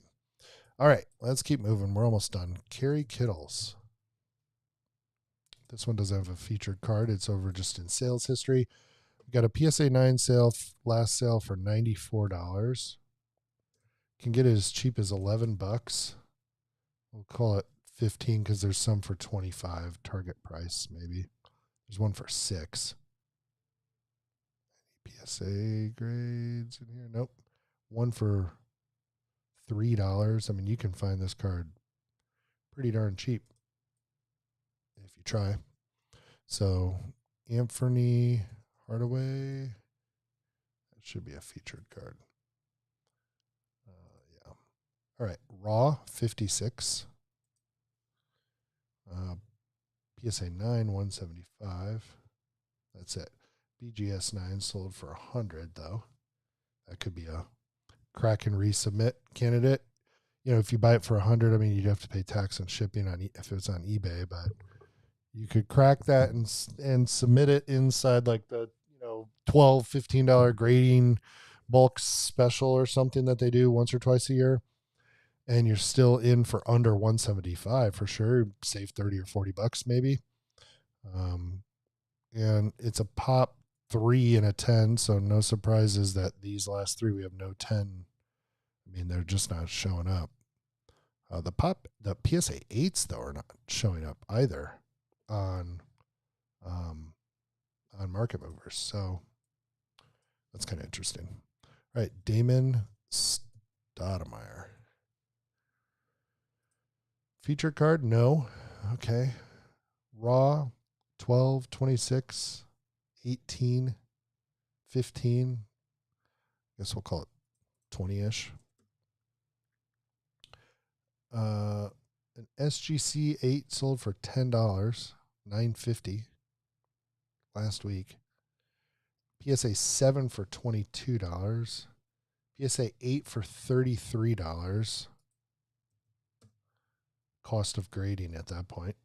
All right, let's keep moving. We're almost done. Kerry Kittles. This one doesn't have a featured card. It's over just in sales history. We got a PSA 9 sale, last sale for $94. Can get it as cheap as $11. We'll call it 15 because there's some for 25 target price maybe. There's one for $6. PSA grades in here? Nope. One for $3. I mean, you can find this card pretty darn cheap if you try. So, Anthony Hardaway. That should be a featured card. Yeah. All right. Raw 56. PSA 9 175. That's it. BGS 9 sold for 100 though. That could be a crack and resubmit candidate. You know, if you buy it for 100, I mean, you'd have to pay tax and shipping on if it's on eBay, but you could crack that and submit it inside like the, $12, $15 grading bulk special or something that they do once or twice a year. And you're still in for under 175 for sure. Save 30 or $40 maybe. And it's a pop 3 and a 10. So no surprises that these last 3, we have no 10. I mean, they're just not showing up. The PSA 8s though are not showing up either on Market Movers. So that's kind of interesting. All right, Damon Stoudemire. Feature card? No. Okay. Raw 12, 26, 18, 15. I guess we'll call it 20-ish. An SGC 8 sold for $10, $9.50 last week. PSA 7 for $22. PSA 8 for $33. Cost of grading at that point.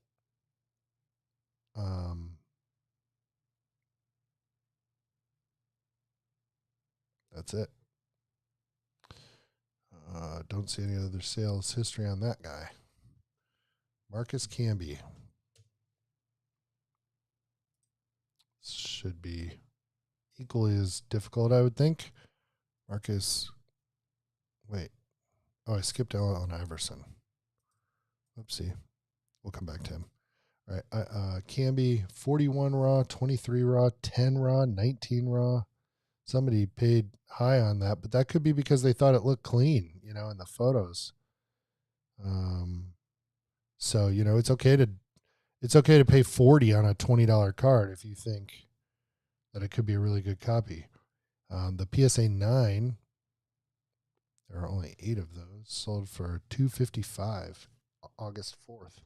That's it. Don't see any other sales history on that guy. Marcus Camby. Should be equally as difficult, I would think. Marcus. Wait. Oh, I skipped Allen Iverson. Oopsie. We'll come back to him. All right. Camby, 41 raw, 23 raw, 10 raw, 19 raw. Somebody paid high on that, but that could be because they thought it looked clean, in the photos. So, it's okay to pay 40 on a $20 card if you think that it could be a really good copy. The PSA 9, there are only 8 of those, sold for $255 August 4th.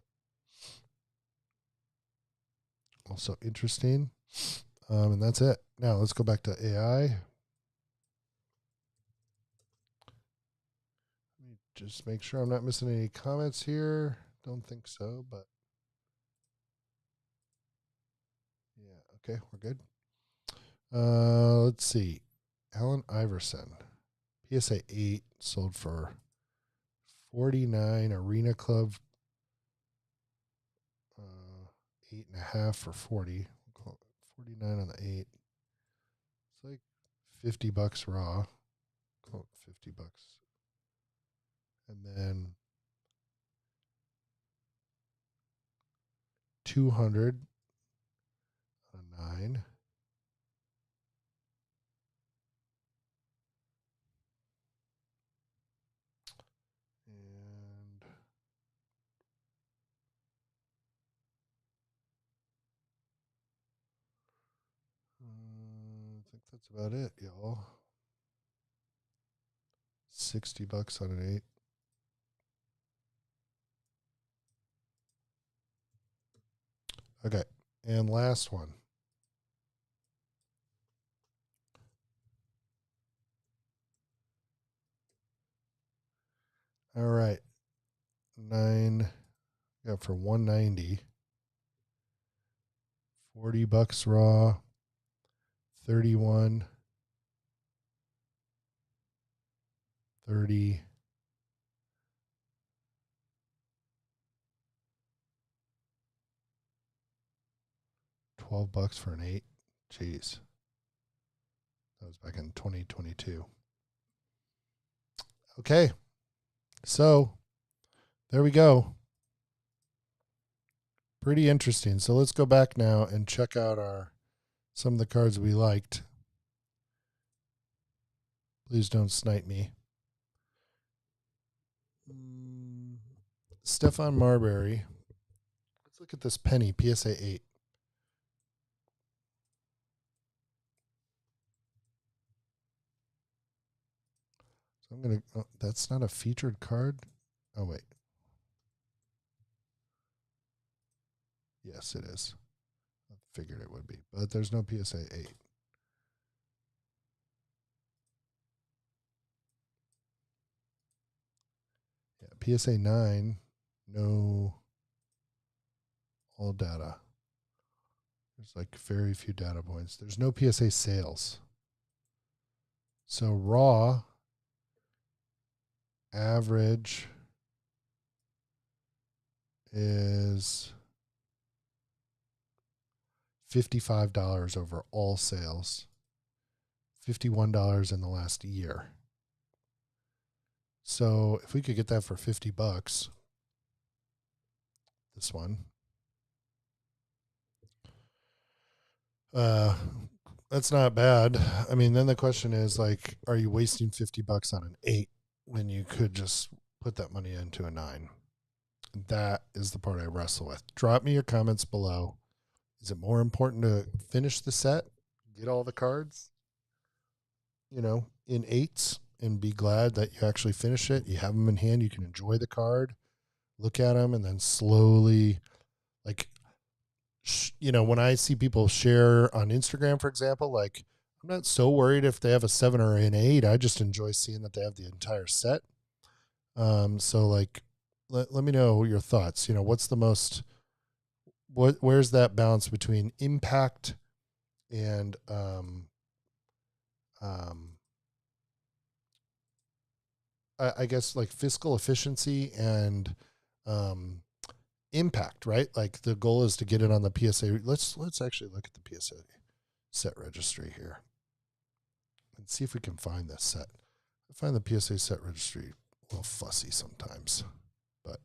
Also interesting. And that's it. Now let's go back to AI. Let me just make sure I'm not missing any comments here. Don't think so, but yeah, okay, we're good. Let's see. Allen Iverson, PSA 8 sold for $49. Arena Club 8.5 for $40. We'll call it $49 on the 8. It's like $50 raw. Call it $50. And then 200 on a 9. And I think that's about it, y'all. $60 on an 8. Okay. And last one. All right. 9. Yeah, for $190. $40 raw, 31, 30, $12 for an 8. Jeez. That was back in 2022. Okay. So there we go. Pretty interesting. So let's go back now and check out some of the cards we liked. Please don't snipe me. Stephon Marbury. Let's look at this penny, PSA 8. So I'm going to, oh, that's not a featured card. Oh, wait. Yes, it is. I figured it would be, but there's no PSA 8. Yeah, PSA 9, no all data. There's like very few data points. There's no PSA sales. So raw average is $55 over all sales. $51 in the last year. So if we could get that for $50, this one, that's not bad. I mean, then the question is like, are you wasting $50 on an 8 when you could just put that money into a 9? That is the part I wrestle with. Drop me your comments below. Is it more important to finish the set, get all the cards, in 8s, and be glad that you actually finish it? You have them in hand. You can enjoy the card, look at them, and then slowly, like, when I see people share on Instagram, for example, like, I'm not so worried if they have a 7 or an 8. I just enjoy seeing that they have the entire set. So like, let me know your thoughts. What's the most, where's that balance between impact and, I guess like fiscal efficiency and, impact, right? Like the goal is to get it on the PSA. Let's actually look at the PSA set registry here and see if we can find this set. I find the PSA set registry a little fussy sometimes, but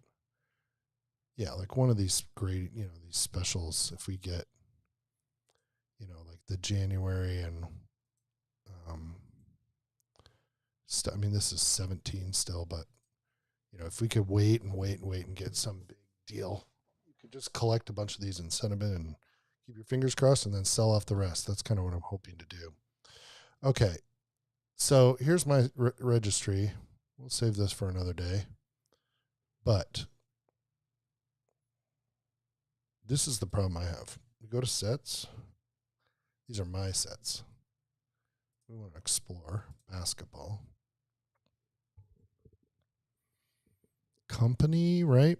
yeah, like one of these great, these specials, if we get, like the January and, I mean, this is 17 still, but if we could wait and get some big deal, you could just collect a bunch of these and send them in and keep your fingers crossed and then sell off the rest. That's kind of what I'm hoping to do. Okay. So here's my registry. We'll save this for another day. But this is the problem I have. We go to sets. These are my sets. We want to explore basketball. Company, right?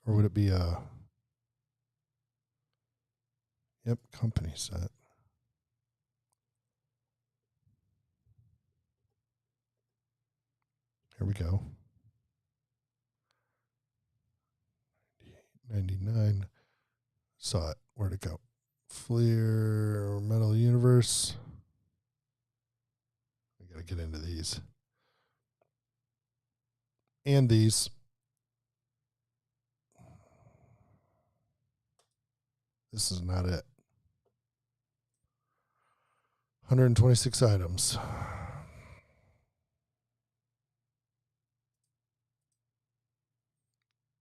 Or would it be a... Yep, company set. Here we go. 99. Saw it. Where'd it go? Fleer Metal Universe. We got to get into these. And these. This is not it. 126 items.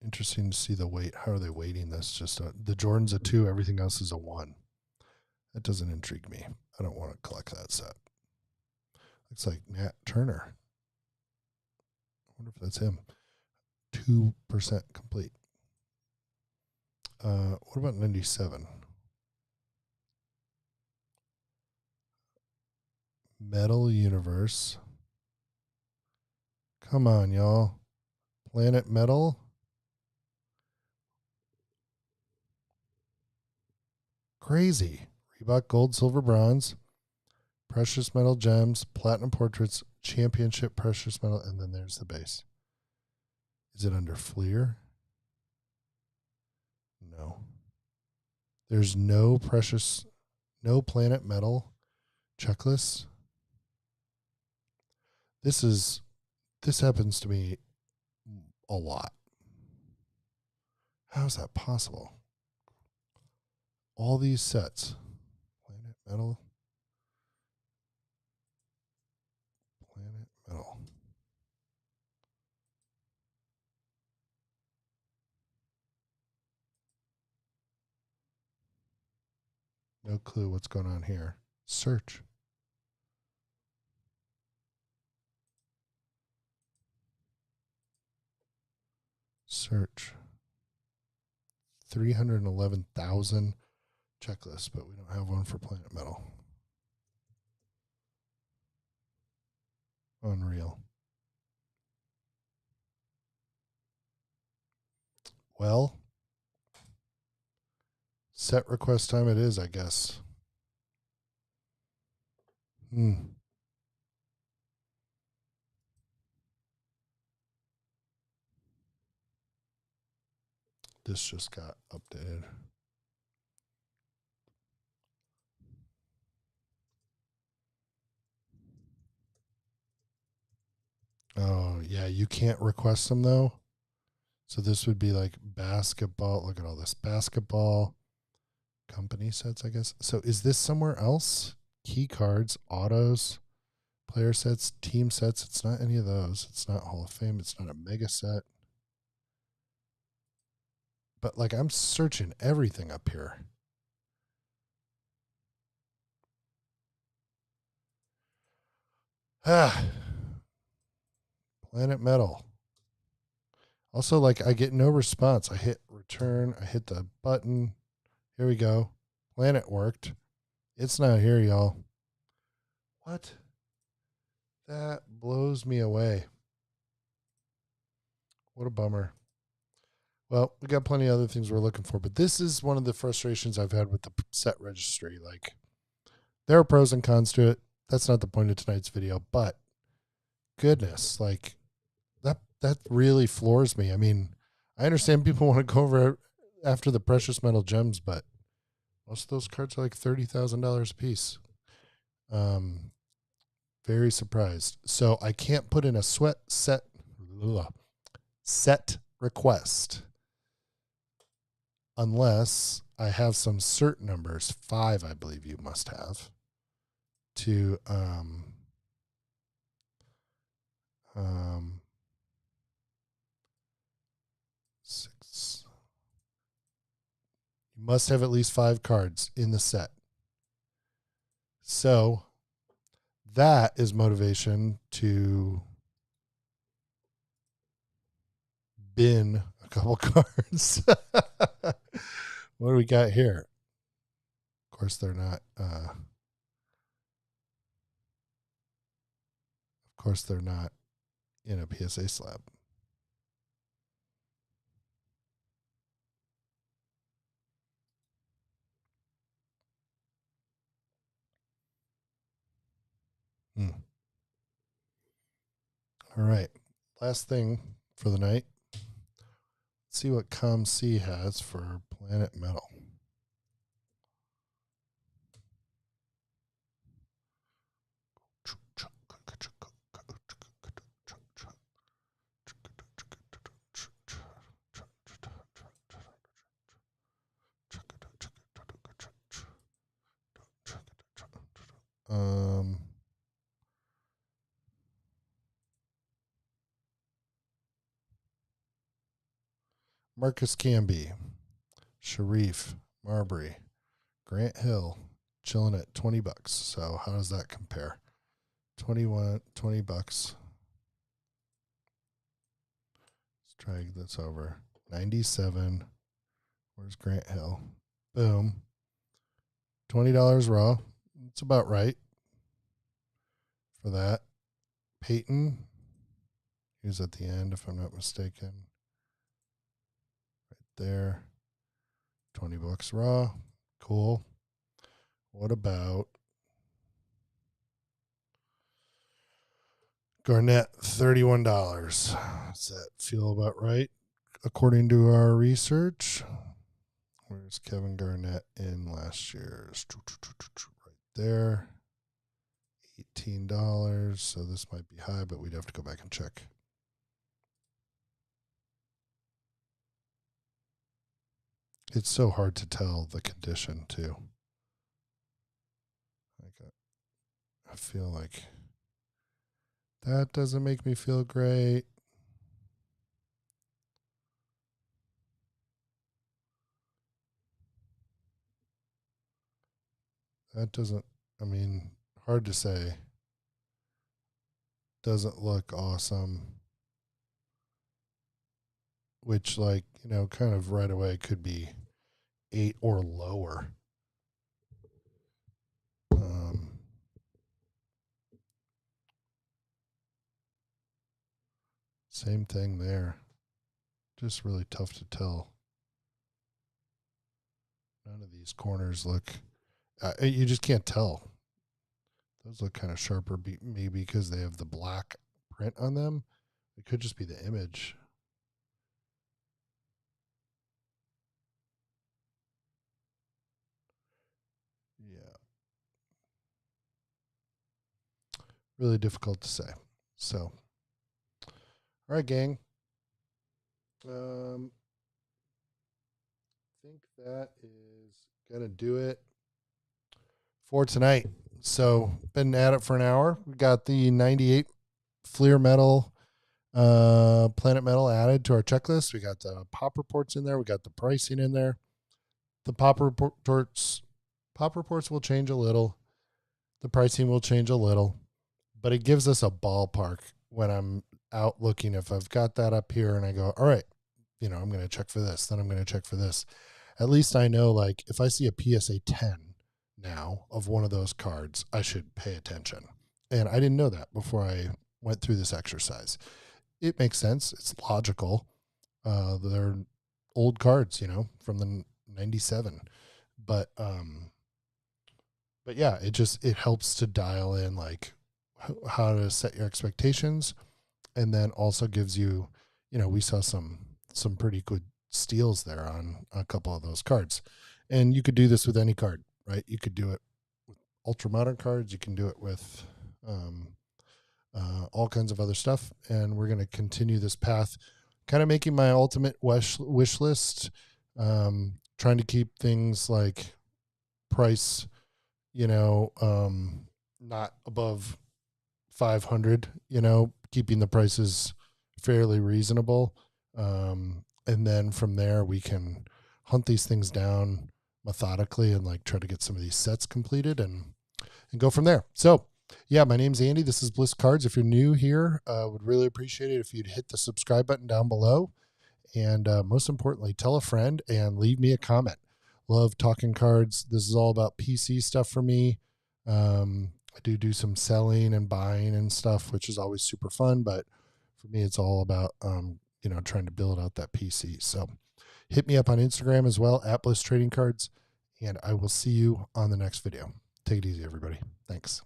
Interesting to see the weight. How are they weighting this? Just the Jordan's a 2, everything else is a 1. That doesn't intrigue me. I don't want to collect that set. Looks like Nat Turner. I wonder if that's him. 2% complete. What about 97? Metal Universe. Come on, y'all. Planet Metal. crazy. Reebok Gold, Silver, Bronze, Precious Metal Gems, Platinum Portraits, Championship Precious Metal, and then there's the base. Is it under Fleer? No. There's no Planet Metal checklist. This happens to me a lot. How is that possible? All these sets. Planet Metal. No clue what's going on here. Search. Search. 311,000 checklists, but we don't have one for Planet Metal. Unreal. Well, set request time it is, I guess. This just got updated. Oh, yeah, you can't request them though. So this would be like basketball. Look at all this basketball company sets, I guess. So is this somewhere else? Key cards, autos, player sets, team sets. It's not any of those. It's not Hall of Fame. It's not a mega set. But like I'm searching everything up here. Planet Metal. Also, like I get no response. I hit return. I hit the button. Here we go. Planet worked. It's not here, y'all. What? That blows me away. What a bummer. Well, we got plenty of other things we're looking for, but this is one of the frustrations I've had with the set registry. Like, there are pros and cons to it. That's not the point of tonight's video, but goodness, like that really floors me. I mean, I understand people want to go over after the precious metal gems, but most of those cards are like $30,000 a piece. Very surprised. So I can't put in a set request unless I have some cert numbers, 5, I believe you must have, to six. You must have at least 5 cards in the set. So that is motivation to bin a couple cards. What do we got here? Of course, they're not. Of course, they're not in a PSA slab. All right. Last thing for the night. Let's see what ComC has for Planet Metal. Marcus Camby, Sharif, Marbury, Grant Hill, chilling at $20. So how does that compare? 20 bucks. Let's drag this over. 97. Where's Grant Hill? Boom. $20 raw. It's about right for that. Peyton. He was at the end, if I'm not mistaken. Right there. $20 raw. Cool. What about Garnett, $31? Does that feel about right according to our research? Where's Kevin Garnett in last year's? Right there. $18. So this might be high, but we'd have to go back and check. It's so hard to tell the condition too. I feel like that doesn't make me feel great. That doesn't, I mean, hard to say. Doesn't look awesome. Which, like, you know, kind of right away could be 8 or lower. Same thing there. Just really tough to tell. None of these corners look, you just can't tell. Those look kind of sharper, maybe because they have the black print on them. It could just be the image. Yeah. Really difficult to say. So, all right, gang. I think that is going to do it for tonight. So, been at it for an hour. We got the 98 Fleer Metal, Planet Metal added to our checklist. We got the pop reports in there. We got the pricing in there. The pop reports will change a little. The pricing will change a little, but it gives us a ballpark when I'm out looking. If I've got that up here and I go, all right, you know, I'm going to check for this, then I'm going to check for this. At least I know, like, if I see a PSA 10 now of one of those cards, I should pay attention. And I didn't know that before I went through this exercise. It makes sense. It's logical. They're old cards, you know, from the 97. But yeah, it helps to dial in, like, how to set your expectations, and then also gives you, you know, we saw some pretty good steals there on a couple of those cards. And you could do this with any card, right? You could do it with ultra modern cards. You can do it with all kinds of other stuff. And we're going to continue this path, kind of making my ultimate wish list, trying to keep things like price, you know, not above 500, you know, keeping the prices fairly reasonable. And then from there, we can hunt these things down methodically and, like, try to get some of these sets completed and go from there. So, yeah, my name's Andy. This is Bliss Cards. If you're new here, would really appreciate it if you'd hit the subscribe button down below. And most importantly, tell a friend and leave me a comment. Love talking cards. This is all about PC stuff for me. I do some selling and buying and stuff, which is always super fun. But for me, it's all about, you know, trying to build out that PC. So hit me up on Instagram as well, @Bliss Trading Cards. And I will see you on the next video. Take it easy, everybody. Thanks.